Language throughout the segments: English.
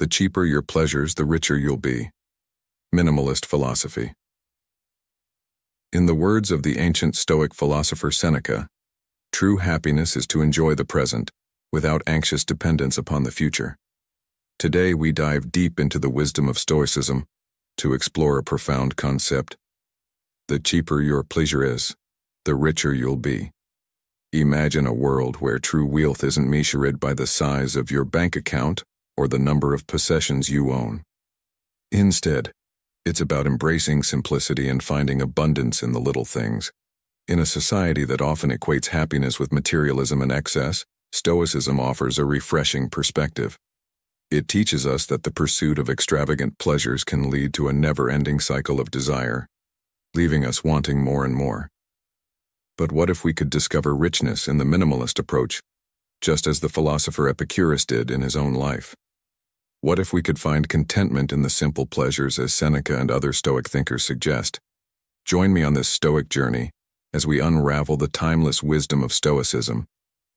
The cheaper your pleasures, the richer you'll be. Minimalist philosophy. In the words of the ancient Stoic philosopher Seneca, true happiness is to enjoy the present without anxious dependence upon the future. Today we dive deep into the wisdom of Stoicism to explore a profound concept. The cheaper your pleasure is, the richer you'll be. Imagine a world where true wealth isn't measured by the size of your bank account or the number of possessions you own. Instead, it's about embracing simplicity and finding abundance in the little things. In a society that often equates happiness with materialism and excess, Stoicism offers a refreshing perspective. It teaches us that the pursuit of extravagant pleasures can lead to a never-ending cycle of desire, leaving us wanting more and more. But what if we could discover richness in the minimalist approach, just as the philosopher Epicurus did in his own life? What if we could find contentment in the simple pleasures as Seneca and other Stoic thinkers suggest? Join me on this Stoic journey as we unravel the timeless wisdom of Stoicism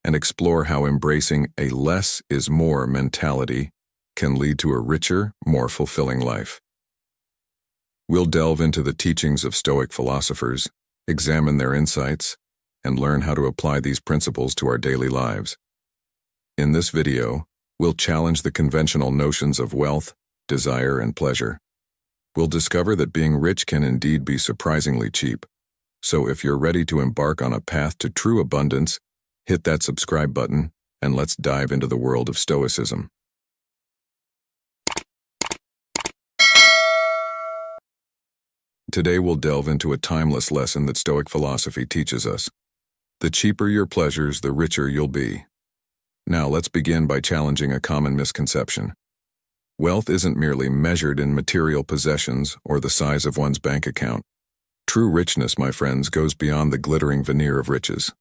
and explore how embracing a less is more mentality can lead to a richer, more fulfilling life. We'll delve into the teachings of Stoic philosophers, examine their insights, and learn how to apply these principles to our daily lives. In this video, we'll challenge the conventional notions of wealth, desire, and pleasure. We'll discover that being rich can indeed be surprisingly cheap. So if you're ready to embark on a path to true abundance, hit that subscribe button, and let's dive into the world of Stoicism. Today we'll delve into a timeless lesson that Stoic philosophy teaches us. The cheaper your pleasures, the richer you'll be. Now let's begin by challenging a common misconception. Wealth isn't merely measured in material possessions or the size of one's bank account. True richness, my friends, goes beyond the glittering veneer of riches.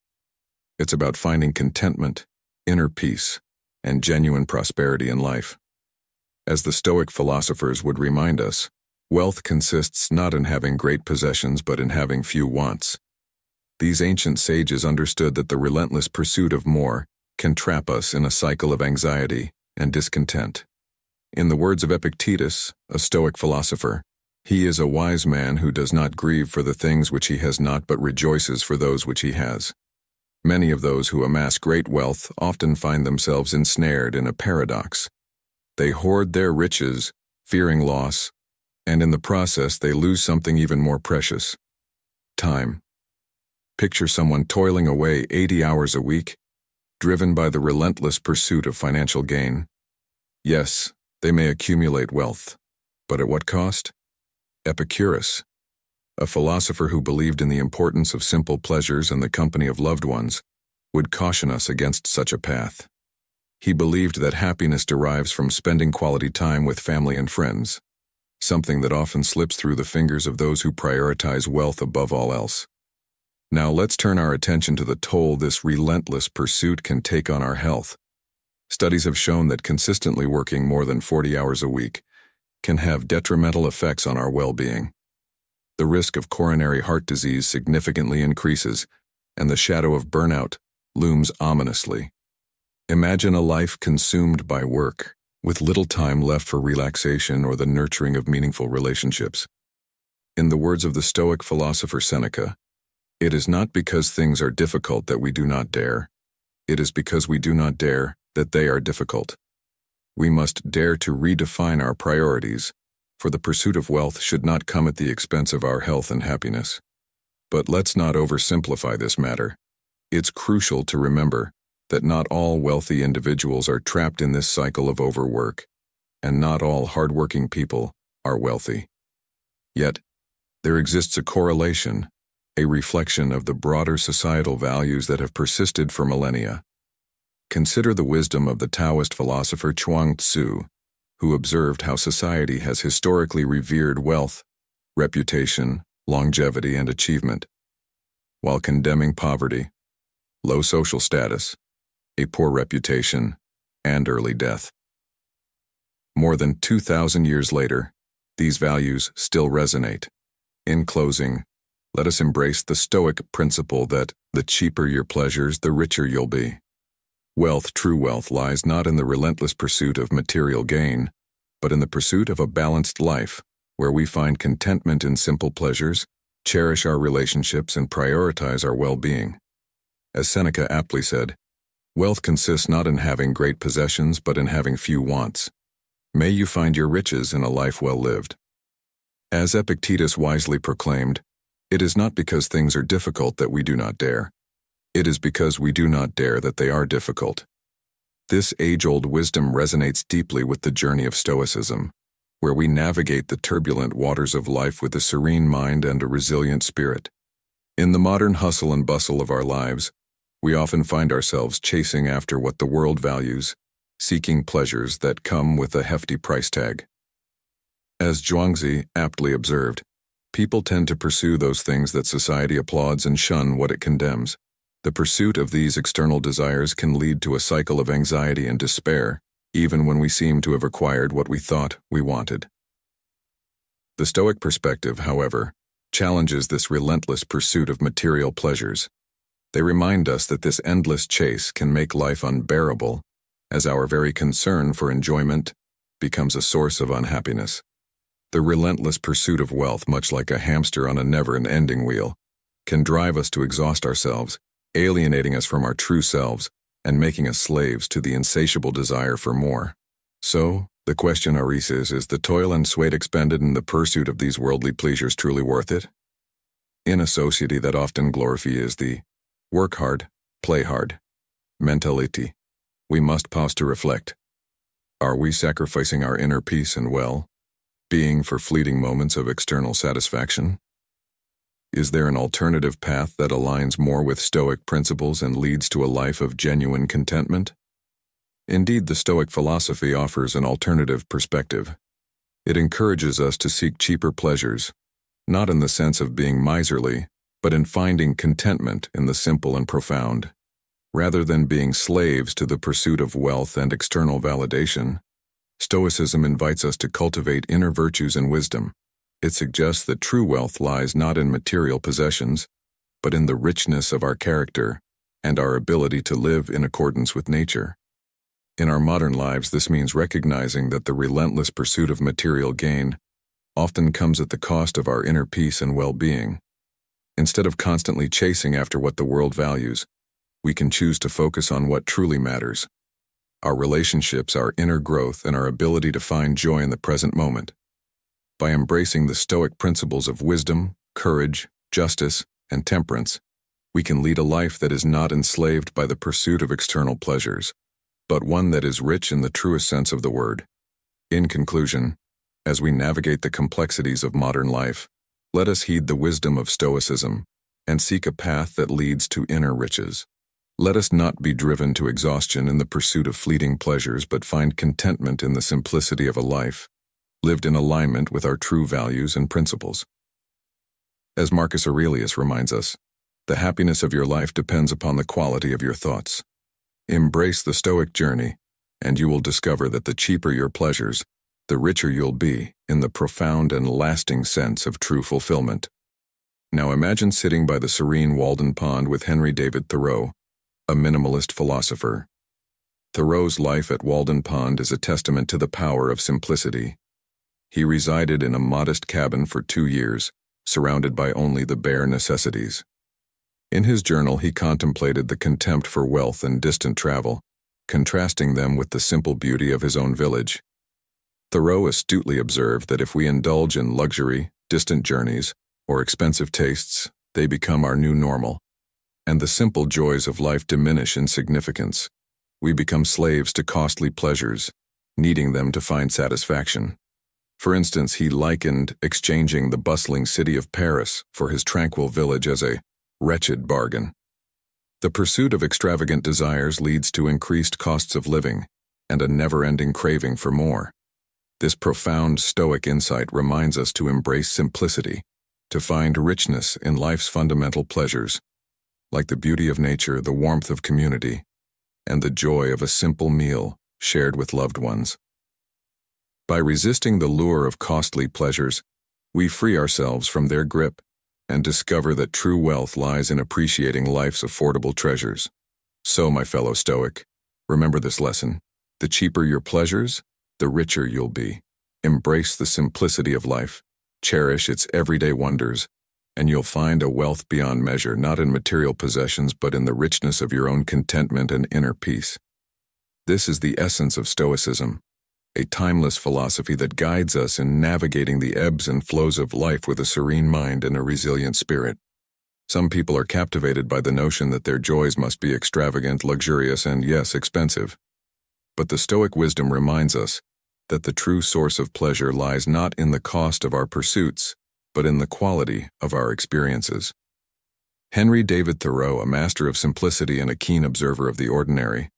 It's about finding contentment, inner peace, and genuine prosperity in life. As the Stoic philosophers would remind us, wealth consists not in having great possessions but in having few wants. These ancient sages understood that the relentless pursuit of more can trap us in a cycle of anxiety and discontent. In the words of Epictetus, a Stoic philosopher, he is a wise man who does not grieve for the things which he has not but rejoices for those which he has. Many of those who amass great wealth often find themselves ensnared in a paradox. They hoard their riches, fearing loss, and in the process they lose something even more precious: time. Picture someone toiling away 80 hours a week, driven by the relentless pursuit of financial gain. Yes, they may accumulate wealth, but at what cost? Epicurus, a philosopher who believed in the importance of simple pleasures and the company of loved ones, would caution us against such a path. He believed that happiness derives from spending quality time with family and friends, something that often slips through the fingers of those who prioritize wealth above all else. Now let's turn our attention to the toll this relentless pursuit can take on our health. Studies have shown that consistently working more than 40 hours a week can have detrimental effects on our well-being. The risk of coronary heart disease significantly increases, and the shadow of burnout looms ominously. Imagine a life consumed by work, with little time left for relaxation or the nurturing of meaningful relationships. In the words of the Stoic philosopher Seneca, "It is not because things are difficult that we do not dare. It is because we do not dare that they are difficult." We must dare to redefine our priorities, for the pursuit of wealth should not come at the expense of our health and happiness. But let's not oversimplify this matter. It's crucial to remember that not all wealthy individuals are trapped in this cycle of overwork, and not all hardworking people are wealthy. Yet, there exists a correlation, a reflection of the broader societal values that have persisted for millennia. Consider the wisdom of the Taoist philosopher Chuang Tzu, who observed how society has historically revered wealth, reputation, longevity, and achievement, while condemning poverty, low social status, a poor reputation, and early death. More than 2,000 years later, these values still resonate. In closing, let us embrace the Stoic principle that the cheaper your pleasures, the richer you'll be. Wealth, true wealth, lies not in the relentless pursuit of material gain, but in the pursuit of a balanced life, where we find contentment in simple pleasures, cherish our relationships, and prioritize our well-being. As Seneca aptly said, wealth consists not in having great possessions, but in having few wants. May you find your riches in a life well lived. As Epictetus wisely proclaimed, it is not because things are difficult that we do not dare. It is because we do not dare that they are difficult. This age-old wisdom resonates deeply with the journey of Stoicism, where we navigate the turbulent waters of life with a serene mind and a resilient spirit. In the modern hustle and bustle of our lives, we often find ourselves chasing after what the world values, seeking pleasures that come with a hefty price tag. As Zhuangzi aptly observed, people tend to pursue those things that society applauds and shun what it condemns. The pursuit of these external desires can lead to a cycle of anxiety and despair, even when we seem to have acquired what we thought we wanted. The Stoic perspective, however, challenges this relentless pursuit of material pleasures. They remind us that this endless chase can make life unbearable, as our very concern for enjoyment becomes a source of unhappiness. The relentless pursuit of wealth, much like a hamster on a never-ending wheel, can drive us to exhaust ourselves, alienating us from our true selves and making us slaves to the insatiable desire for more. So, the question arises, is the toil and sweat expended in the pursuit of these worldly pleasures truly worth it? In a society that often glorifies the work hard, play hard mentality, we must pause to reflect. Are we sacrificing our inner peace and well-being for fleeting moments of external satisfaction? Is there an alternative path that aligns more with Stoic principles and leads to a life of genuine contentment? Indeed, the Stoic philosophy offers an alternative perspective. It encourages us to seek cheaper pleasures, not in the sense of being miserly, but in finding contentment in the simple and profound. Rather than being slaves to the pursuit of wealth and external validation, Stoicism invites us to cultivate inner virtues and wisdom. It suggests that true wealth lies not in material possessions, but in the richness of our character and our ability to live in accordance with nature. In our modern lives, this means recognizing that the relentless pursuit of material gain often comes at the cost of our inner peace and well-being. Instead of constantly chasing after what the world values, we can choose to focus on what truly matters: our relationships, our inner growth, and our ability to find joy in the present moment. By embracing the Stoic principles of wisdom, courage, justice, and temperance, we can lead a life that is not enslaved by the pursuit of external pleasures, but one that is rich in the truest sense of the word. In conclusion, as we navigate the complexities of modern life, let us heed the wisdom of Stoicism and seek a path that leads to inner riches. Let us not be driven to exhaustion in the pursuit of fleeting pleasures, but find contentment in the simplicity of a life lived in alignment with our true values and principles. As Marcus Aurelius reminds us, the happiness of your life depends upon the quality of your thoughts. Embrace the Stoic journey, and you will discover that the cheaper your pleasures, the richer you'll be in the profound and lasting sense of true fulfillment. Now imagine sitting by the serene Walden Pond with Henry David Thoreau, a minimalist philosopher. Thoreau's life at Walden Pond is a testament to the power of simplicity. He resided in a modest cabin for 2 years, surrounded by only the bare necessities. In his journal, he contemplated the contempt for wealth and distant travel, contrasting them with the simple beauty of his own village. Thoreau astutely observed that if we indulge in luxury, distant journeys, or expensive tastes, they become our new normal, and the simple joys of life diminish in significance. We become slaves to costly pleasures, needing them to find satisfaction. For instance, he likened exchanging the bustling city of Paris for his tranquil village as a wretched bargain. The pursuit of extravagant desires leads to increased costs of living and a never-ending craving for more. This profound Stoic insight reminds us to embrace simplicity, to find richness in life's fundamental pleasures, like the beauty of nature, the warmth of community, and the joy of a simple meal shared with loved ones. By resisting the lure of costly pleasures, we free ourselves from their grip and discover that true wealth lies in appreciating life's affordable treasures. So, my fellow Stoic, remember this lesson: the cheaper your pleasures, the richer you'll be. Embrace the simplicity of life, cherish its everyday wonders, and you'll find a wealth beyond measure, not in material possessions but in the richness of your own contentment and inner peace. This is the essence of Stoicism, a timeless philosophy that guides us in navigating the ebbs and flows of life with a serene mind and a resilient spirit. Some people are captivated by the notion that their joys must be extravagant, luxurious, and yes, expensive. But the Stoic wisdom reminds us that the true source of pleasure lies not in the cost of our pursuits, but in the quality of our experiences. Henry David Thoreau, a master of simplicity and a keen observer of the ordinary,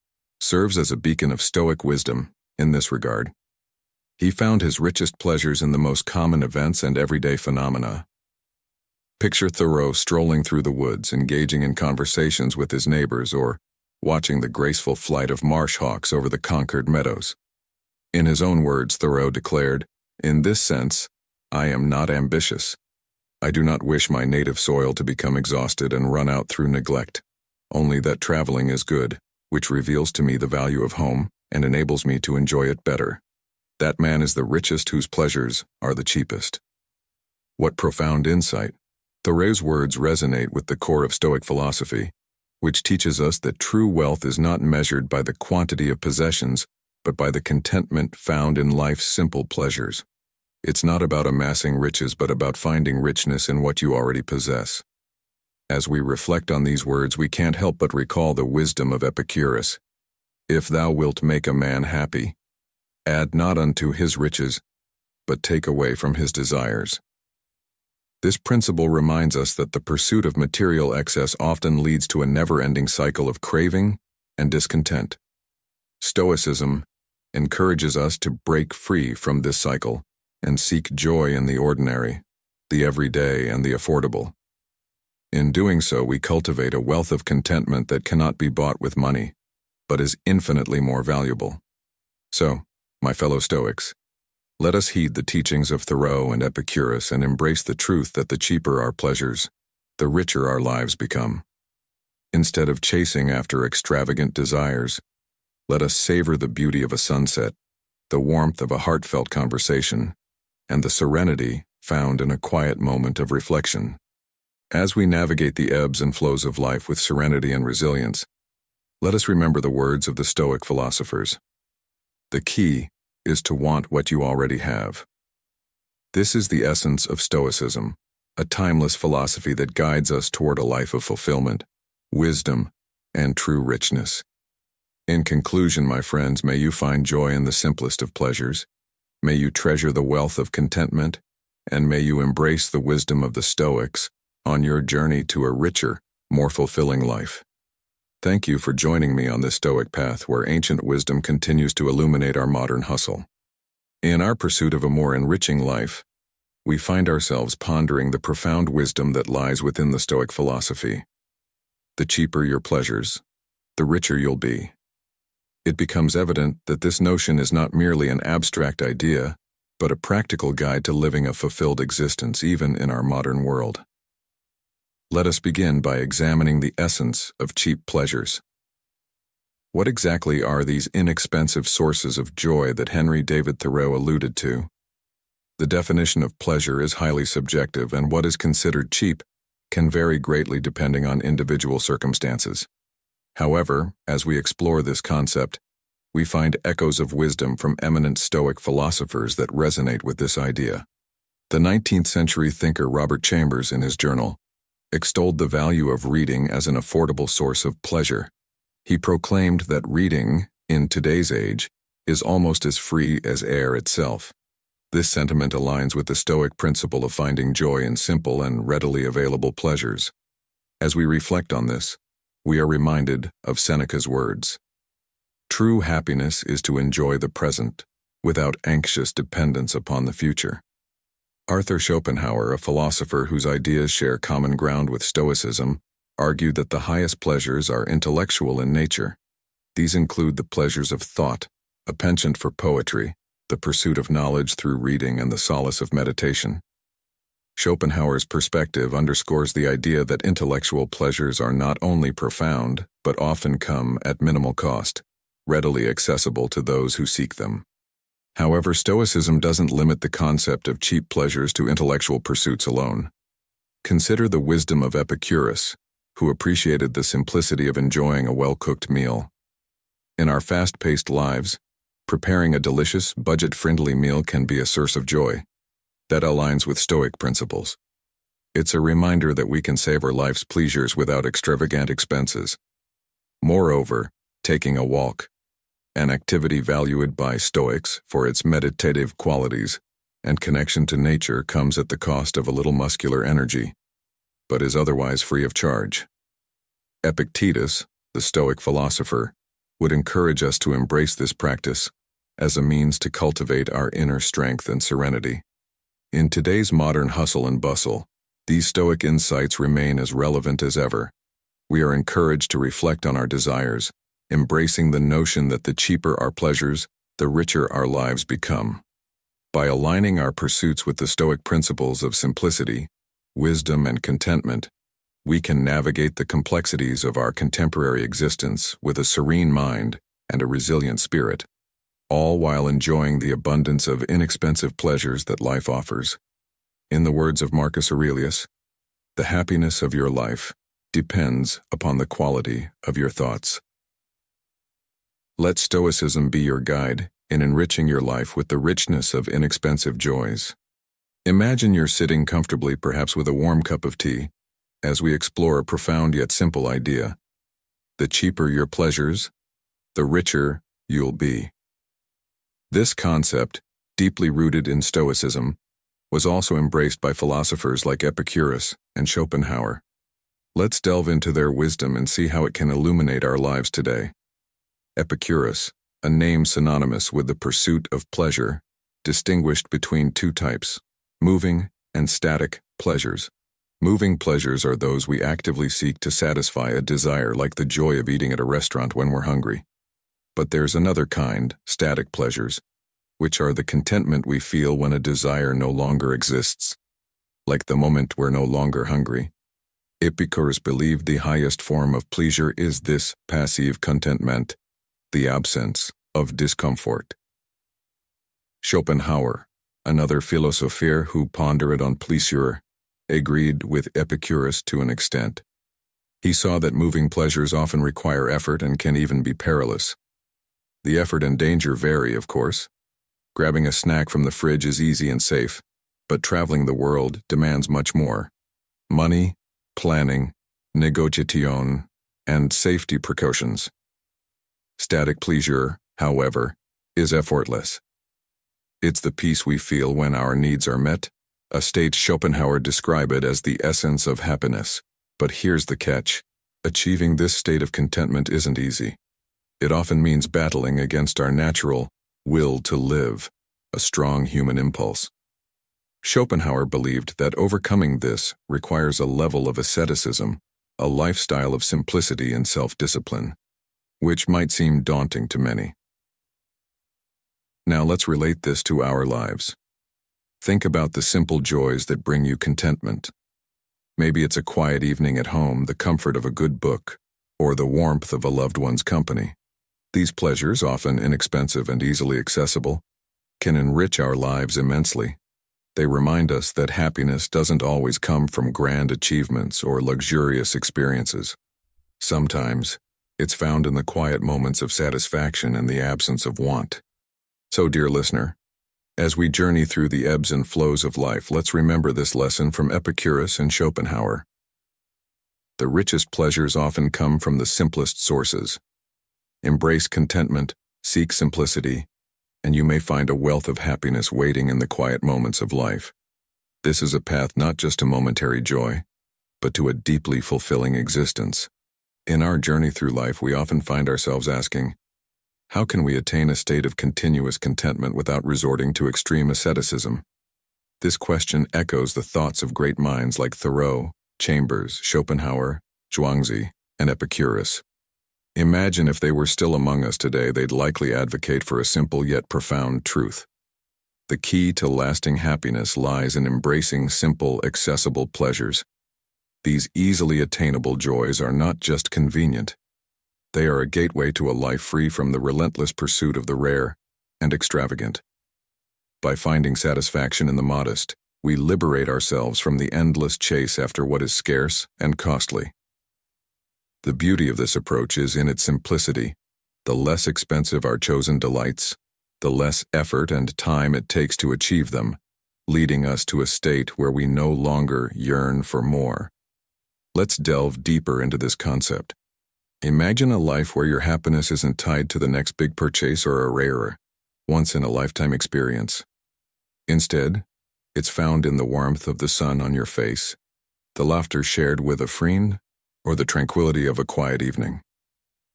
serves as a beacon of Stoic wisdom in this regard. He found his richest pleasures in the most common events and everyday phenomena. Picture Thoreau strolling through the woods, engaging in conversations with his neighbors, or watching the graceful flight of marsh hawks over the conquered meadows. In his own words, Thoreau declared, "In this sense, I am not ambitious. I do not wish my native soil to become exhausted and run out through neglect, only that traveling is good, which reveals to me the value of home and enables me to enjoy it better. That man is the richest whose pleasures are the cheapest." What profound insight! Thoreau's words resonate with the core of Stoic philosophy, which teaches us that true wealth is not measured by the quantity of possessions, but by the contentment found in life's simple pleasures. It's not about amassing riches, but about finding richness in what you already possess. As we reflect on these words, we can't help but recall the wisdom of Epicurus. "If thou wilt make a man happy, add not unto his riches, but take away from his desires." This principle reminds us that the pursuit of material excess often leads to a never-ending cycle of craving and discontent. Stoicism encourages us to break free from this cycle and seek joy in the ordinary, the everyday, and the affordable. In doing so, we cultivate a wealth of contentment that cannot be bought with money, but is infinitely more valuable. So, my fellow Stoics, let us heed the teachings of Thoreau and Epicurus and embrace the truth that the cheaper our pleasures, the richer our lives become. Instead of chasing after extravagant desires, let us savor the beauty of a sunset, the warmth of a heartfelt conversation, and the serenity found in a quiet moment of reflection. As we navigate the ebbs and flows of life with serenity and resilience, let us remember the words of the Stoic philosophers. The key is to want what you already have. This is the essence of Stoicism, a timeless philosophy that guides us toward a life of fulfillment, wisdom, and true richness. In conclusion, my friends, may you find joy in the simplest of pleasures, may you treasure the wealth of contentment, and may you embrace the wisdom of the Stoics on your journey to a richer, more fulfilling life. Thank you for joining me on this Stoic path where ancient wisdom continues to illuminate our modern hustle. In our pursuit of a more enriching life, we find ourselves pondering the profound wisdom that lies within the Stoic philosophy. The cheaper your pleasures, the richer you'll be. It becomes evident that this notion is not merely an abstract idea, but a practical guide to living a fulfilled existence even in our modern world. Let us begin by examining the essence of cheap pleasures. What exactly are these inexpensive sources of joy that Henry David Thoreau alluded to? The definition of pleasure is highly subjective, and what is considered cheap can vary greatly depending on individual circumstances. However, as we explore this concept, we find echoes of wisdom from eminent Stoic philosophers that resonate with this idea. The 19th century thinker Robert Chambers, in his journal, extolled the value of reading as an affordable source of pleasure. He proclaimed that reading, in today's age, is almost as free as air itself. This sentiment aligns with the Stoic principle of finding joy in simple and readily available pleasures. As we reflect on this, we are reminded of Seneca's words. True happiness is to enjoy the present, without anxious dependence upon the future. Arthur Schopenhauer, a philosopher whose ideas share common ground with Stoicism, argued that the highest pleasures are intellectual in nature. These include the pleasures of thought, a penchant for poetry, the pursuit of knowledge through reading, and the solace of meditation. Schopenhauer's perspective underscores the idea that intellectual pleasures are not only profound, but often come at minimal cost, readily accessible to those who seek them. However, Stoicism doesn't limit the concept of cheap pleasures to intellectual pursuits alone. Consider the wisdom of Epicurus, who appreciated the simplicity of enjoying a well-cooked meal. In our fast-paced lives, preparing a delicious, budget-friendly meal can be a source of joy. That aligns with Stoic principles. It's a reminder that we can savor life's pleasures without extravagant expenses. Moreover, taking a walk, an activity valued by Stoics for its meditative qualities and connection to nature, comes at the cost of a little muscular energy, but is otherwise free of charge. Epictetus, the Stoic philosopher, would encourage us to embrace this practice as a means to cultivate our inner strength and serenity. In today's modern hustle and bustle, these Stoic insights remain as relevant as ever. We are encouraged to reflect on our desires, embracing the notion that the cheaper our pleasures, the richer our lives become. By aligning our pursuits with the Stoic principles of simplicity, wisdom, and contentment, we can navigate the complexities of our contemporary existence with a serene mind and a resilient spirit, all while enjoying the abundance of inexpensive pleasures that life offers. In the words of Marcus Aurelius, the happiness of your life depends upon the quality of your thoughts. Let Stoicism be your guide in enriching your life with the richness of inexpensive joys. Imagine you're sitting comfortably, perhaps with a warm cup of tea, as we explore a profound yet simple idea. The cheaper your pleasures, the richer you'll be. This concept, deeply rooted in Stoicism, was also embraced by philosophers like Epicurus and Schopenhauer. Let's delve into their wisdom and see how it can illuminate our lives today. Epicurus, a name synonymous with the pursuit of pleasure, distinguished between two types, moving and static pleasures. Moving pleasures are those we actively seek to satisfy a desire, like the joy of eating at a restaurant when we're hungry. But there's another kind, static pleasures, which are the contentment we feel when a desire no longer exists, like the moment we're no longer hungry. Epicurus believed the highest form of pleasure is this passive contentment, the absence of discomfort. Schopenhauer, another philosopher who pondered on pleasure, agreed with Epicurus to an extent. He saw that moving pleasures often require effort and can even be perilous. The effort and danger vary, of course. Grabbing a snack from the fridge is easy and safe, but traveling the world demands much more. Money, planning, negotiation, and safety precautions. Static pleasure, however, is effortless. It's the peace we feel when our needs are met, a state Schopenhauer described it as the essence of happiness. But here's the catch: achieving this state of contentment isn't easy. It often means battling against our natural will to live, a strong human impulse. Schopenhauer believed that overcoming this requires a level of asceticism, a lifestyle of simplicity and self-discipline, which might seem daunting to many. Now let's relate this to our lives. Think about the simple joys that bring you contentment. Maybe it's a quiet evening at home, the comfort of a good book, or the warmth of a loved one's company. These pleasures, often inexpensive and easily accessible, can enrich our lives immensely. They remind us that happiness doesn't always come from grand achievements or luxurious experiences. Sometimes, it's found in the quiet moments of satisfaction and the absence of want. So, dear listener, as we journey through the ebbs and flows of life, let's remember this lesson from Epicurus and Schopenhauer. The richest pleasures often come from the simplest sources. Embrace contentment, seek simplicity, and you may find a wealth of happiness waiting in the quiet moments of life. This is a path not just to momentary joy, but to a deeply fulfilling existence. In our journey through life, we often find ourselves asking, how can we attain a state of continuous contentment without resorting to extreme asceticism? This question echoes the thoughts of great minds like Thoreau, Chambers, Schopenhauer, Zhuangzi, and Epicurus. Imagine if they were still among us today, they'd likely advocate for a simple yet profound truth. The key to lasting happiness lies in embracing simple, accessible pleasures. These easily attainable joys are not just convenient. They are a gateway to a life free from the relentless pursuit of the rare and extravagant. By finding satisfaction in the modest, we liberate ourselves from the endless chase after what is scarce and costly. The beauty of this approach is in its simplicity. The less expensive our chosen delights, the less effort and time it takes to achieve them, leading us to a state where we no longer yearn for more. Let's delve deeper into this concept. Imagine a life where your happiness isn't tied to the next big purchase or a rare, once-in-a-lifetime experience. Instead, it's found in the warmth of the sun on your face, the laughter shared with a friend, or the tranquility of a quiet evening.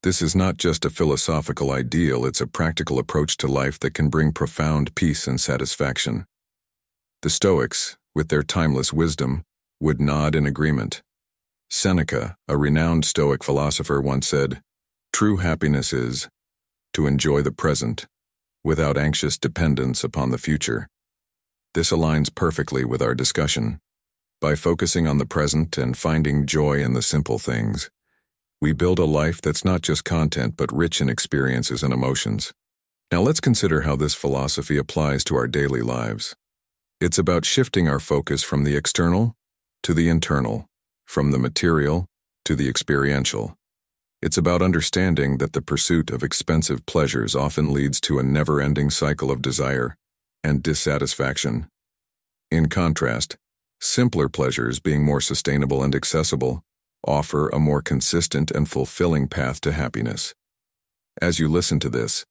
This is not just a philosophical ideal, it's a practical approach to life that can bring profound peace and satisfaction. The Stoics, with their timeless wisdom, would nod in agreement. Seneca, a renowned Stoic philosopher, once said, "True happiness is to enjoy the present, without anxious dependence upon the future." This aligns perfectly with our discussion. By focusing on the present and finding joy in the simple things, we build a life that's not just content but rich in experiences and emotions. Now let's consider how this philosophy applies to our daily lives. It's about shifting our focus from the external to the internal, from the material to the experiential. It's about understanding that the pursuit of expensive pleasures often leads to a never-ending cycle of desire and dissatisfaction. In contrast, simpler pleasures, being more sustainable and accessible, offer a more consistent and fulfilling path to happiness. As you listen to this,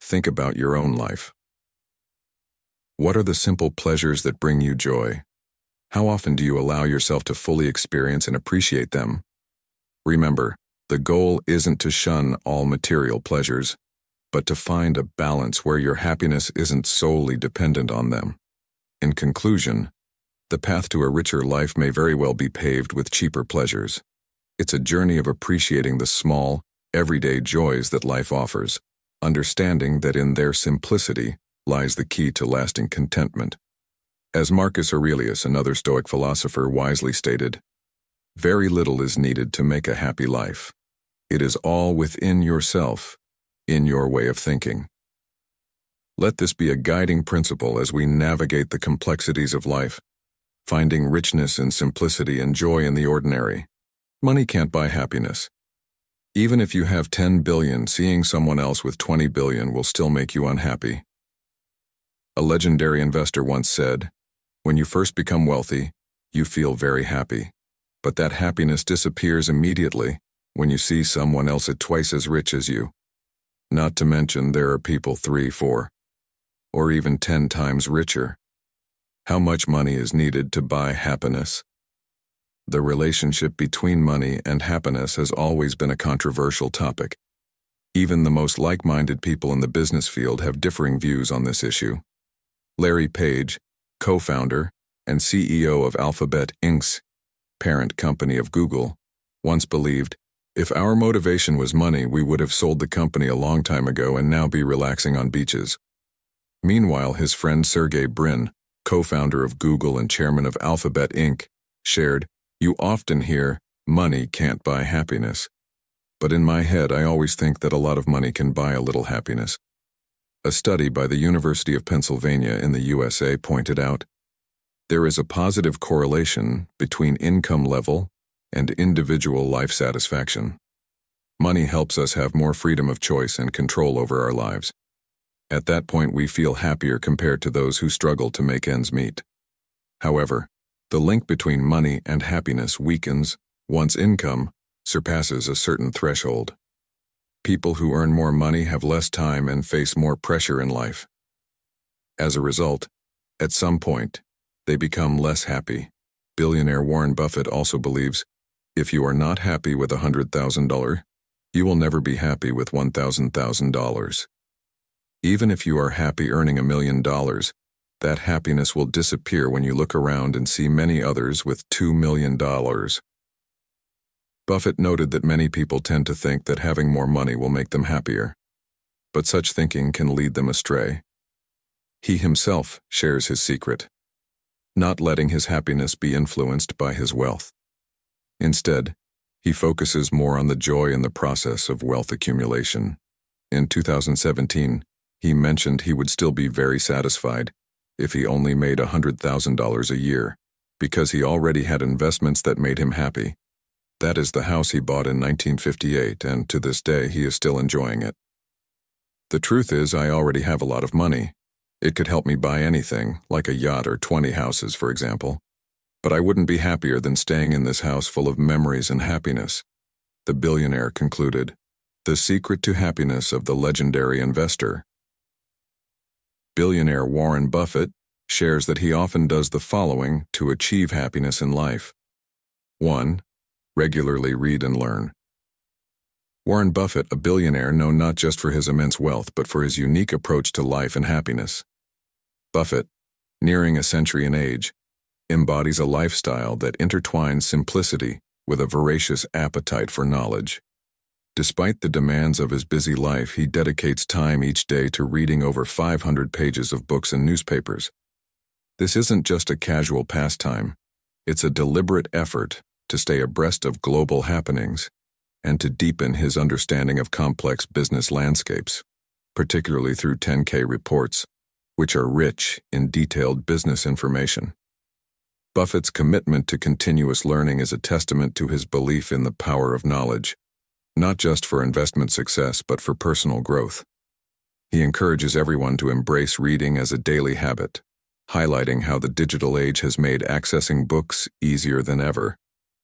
think about your own life. What are the simple pleasures that bring you joy? How often do you allow yourself to fully experience and appreciate them? Remember, the goal isn't to shun all material pleasures, but to find a balance where your happiness isn't solely dependent on them. In conclusion, the path to a richer life may very well be paved with cheaper pleasures. It's a journey of appreciating the small, everyday joys that life offers, understanding that in their simplicity lies the key to lasting contentment. As Marcus Aurelius, another Stoic philosopher, wisely stated, "Very little is needed to make a happy life. It is all within yourself, in your way of thinking." Let this be a guiding principle as we navigate the complexities of life, finding richness in simplicity and joy in the ordinary. Money can't buy happiness. Even if you have 10 billion, seeing someone else with 20 billion will still make you unhappy. A legendary investor once said, "When you first become wealthy, you feel very happy. But that happiness disappears immediately when you see someone else at twice as rich as you. Not to mention there are people 3, 4, or even 10 times richer." How much money is needed to buy happiness? The relationship between money and happiness has always been a controversial topic. Even the most like-minded people in the business field have differing views on this issue. Larry Page, co-founder and CEO of Alphabet Inc.'s parent company of Google, once believed, "If our motivation was money, we would have sold the company a long time ago and now be relaxing on beaches." Meanwhile, his friend Sergey Brin, co-founder of Google and chairman of Alphabet Inc., shared, "You often hear, 'Money can't buy happiness.' But in my head, I always think that a lot of money can buy a little happiness." A study by the University of Pennsylvania in the USA pointed out, there is a positive correlation between income level and individual life satisfaction. Money helps us have more freedom of choice and control over our lives. At that point, we feel happier compared to those who struggle to make ends meet. However, the link between money and happiness weakens once income surpasses a certain threshold. People who earn more money have less time and face more pressure in life. As a result, at some point, they become less happy. Billionaire Warren Buffett also believes, if you are not happy with $100,000, you will never be happy with $1,000. Even if you are happy earning $1 million, that happiness will disappear when you look around and see many others with $2 million. Buffett noted that many people tend to think that having more money will make them happier, but such thinking can lead them astray. He himself shares his secret, not letting his happiness be influenced by his wealth. Instead, he focuses more on the joy in the process of wealth accumulation. In 2017, he mentioned he would still be very satisfied if he only made $100,000 a year, because he already had investments that made him happy. That is the house he bought in 1958, and to this day he is still enjoying it. The truth is, I already have a lot of money. It could help me buy anything, like a yacht or 20 houses, for example. But I wouldn't be happier than staying in this house full of memories and happiness. The billionaire concluded. The secret to happiness of the legendary investor. Billionaire Warren Buffett shares that he often does the following to achieve happiness in life. 1. Regularly read and learn. Warren Buffett, a billionaire known not just for his immense wealth but for his unique approach to life and happiness. Buffett, nearing a century in age, embodies a lifestyle that intertwines simplicity with a voracious appetite for knowledge. Despite the demands of his busy life, he dedicates time each day to reading over 500 pages of books and newspapers. This isn't just a casual pastime, it's a deliberate effort to stay abreast of global happenings and to deepen his understanding of complex business landscapes, particularly through 10K reports, which are rich in detailed business information. Buffett's commitment to continuous learning is a testament to his belief in the power of knowledge, not just for investment success but for personal growth. He encourages everyone to embrace reading as a daily habit, highlighting how the digital age has made accessing books easier than ever,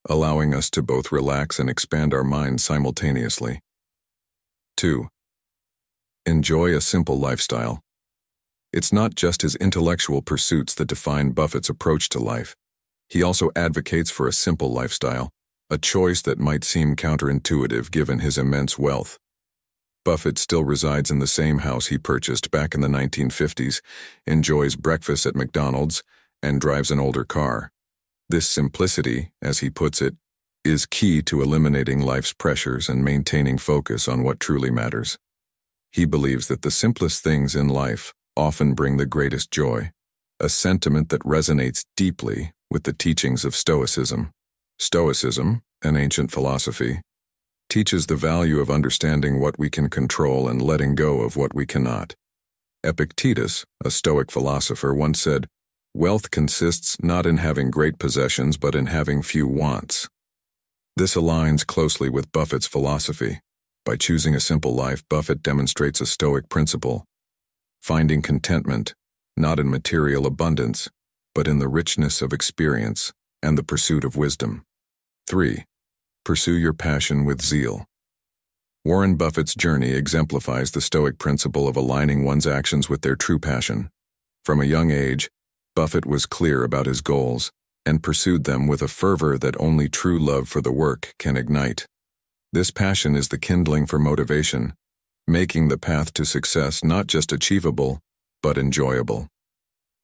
allowing us to both relax and expand our minds simultaneously. 2. Enjoy a simple lifestyle. It's not just his intellectual pursuits that define Buffett's approach to life. He also advocates for a simple lifestyle, a choice that might seem counterintuitive given his immense wealth. Buffett still resides in the same house he purchased back in the 1950s, enjoys breakfast at McDonald's, and drives an older car. This simplicity, as he puts it, is key to eliminating life's pressures and maintaining focus on what truly matters. He believes that the simplest things in life often bring the greatest joy, a sentiment that resonates deeply with the teachings of Stoicism. Stoicism, an ancient philosophy, teaches the value of understanding what we can control and letting go of what we cannot. Epictetus, a Stoic philosopher, once said, "Wealth consists not in having great possessions but in having few wants." This aligns closely with Buffett's philosophy. By choosing a simple life, Buffett demonstrates a Stoic principle, finding contentment not in material abundance, but in the richness of experience and the pursuit of wisdom. 3. Pursue your passion with zeal. Warren Buffett's journey exemplifies the Stoic principle of aligning one's actions with their true passion. From a young age, Buffett was clear about his goals and pursued them with a fervor that only true love for the work can ignite. This passion is the kindling for motivation, making the path to success not just achievable, but enjoyable.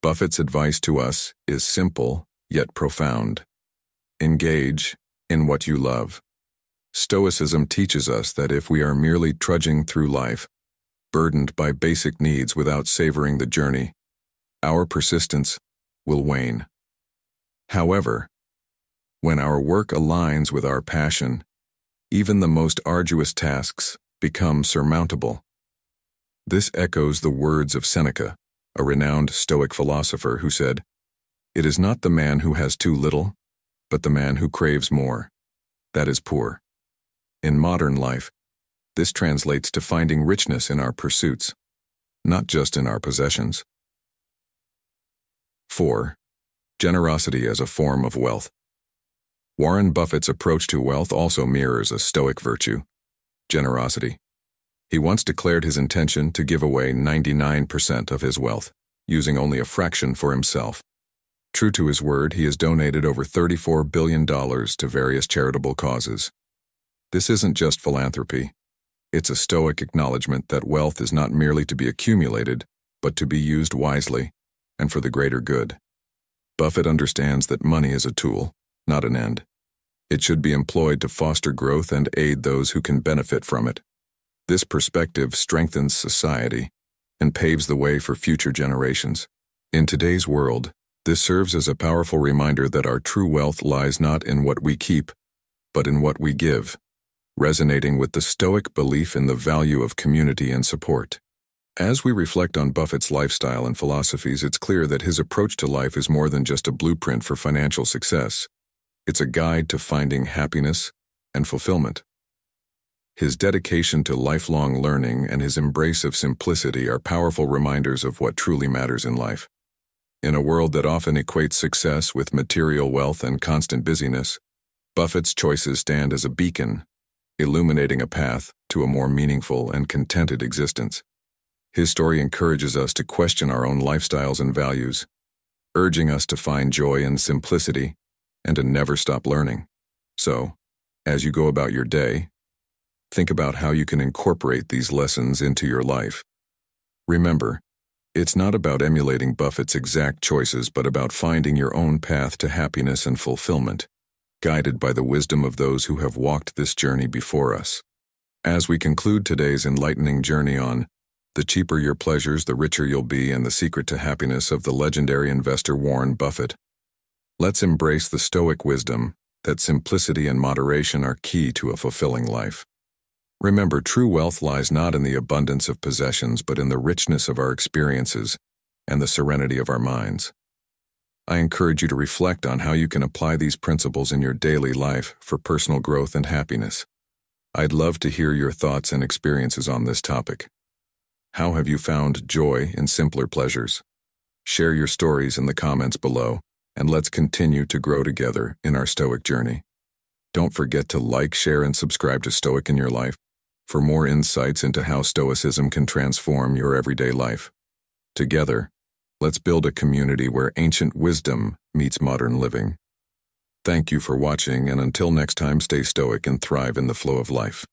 Buffett's advice to us is simple, yet profound. Engage in what you love. Stoicism teaches us that if we are merely trudging through life, burdened by basic needs without savoring the journey, our persistence will wane. However, when our work aligns with our passion, even the most arduous tasks become surmountable. This echoes the words of Seneca, a renowned Stoic philosopher who said, "It is not the man who has too little, but the man who craves more that is poor." In modern life, this translates to finding richness in our pursuits, not just in our possessions. 4. Generosity as a form of wealth. Warren Buffett's approach to wealth also mirrors a Stoic virtue, generosity. He once declared his intention to give away 99% of his wealth, using only a fraction for himself. True to his word, he has donated over $34 billion to various charitable causes. This isn't just philanthropy. It's a Stoic acknowledgement that wealth is not merely to be accumulated, but to be used wisely and for the greater good. Buffett understands that money is a tool, not an end. It should be employed to foster growth and aid those who can benefit from it. This perspective strengthens society and paves the way for future generations. In today's world, this serves as a powerful reminder that our true wealth lies not in what we keep, but in what we give, resonating with the Stoic belief in the value of community and support. As we reflect on Buffett's lifestyle and philosophies, it's clear that his approach to life is more than just a blueprint for financial success. It's a guide to finding happiness and fulfillment. His dedication to lifelong learning and his embrace of simplicity are powerful reminders of what truly matters in life. In a world that often equates success with material wealth and constant busyness, Buffett's choices stand as a beacon, illuminating a path to a more meaningful and contented existence. His story encourages us to question our own lifestyles and values, urging us to find joy in simplicity and to never stop learning. So, as you go about your day, think about how you can incorporate these lessons into your life. Remember, it's not about emulating Buffett's exact choices, but about finding your own path to happiness and fulfillment, guided by the wisdom of those who have walked this journey before us. As we conclude today's enlightening journey on The Cheaper Your Pleasures, the Richer You'll Be, and the Secret to Happiness of the legendary investor Warren Buffett, let's embrace the Stoic wisdom that simplicity and moderation are key to a fulfilling life. Remember, true wealth lies not in the abundance of possessions, but in the richness of our experiences and the serenity of our minds. I encourage you to reflect on how you can apply these principles in your daily life for personal growth and happiness. I'd love to hear your thoughts and experiences on this topic. How have you found joy in simpler pleasures? Share your stories in the comments below, and let's continue to grow together in our Stoic journey. Don't forget to like, share, and subscribe to Stoic in Your Life for more insights into how Stoicism can transform your everyday life. Together, let's build a community where ancient wisdom meets modern living. Thank you for watching, and until next time, stay stoic and thrive in the flow of life.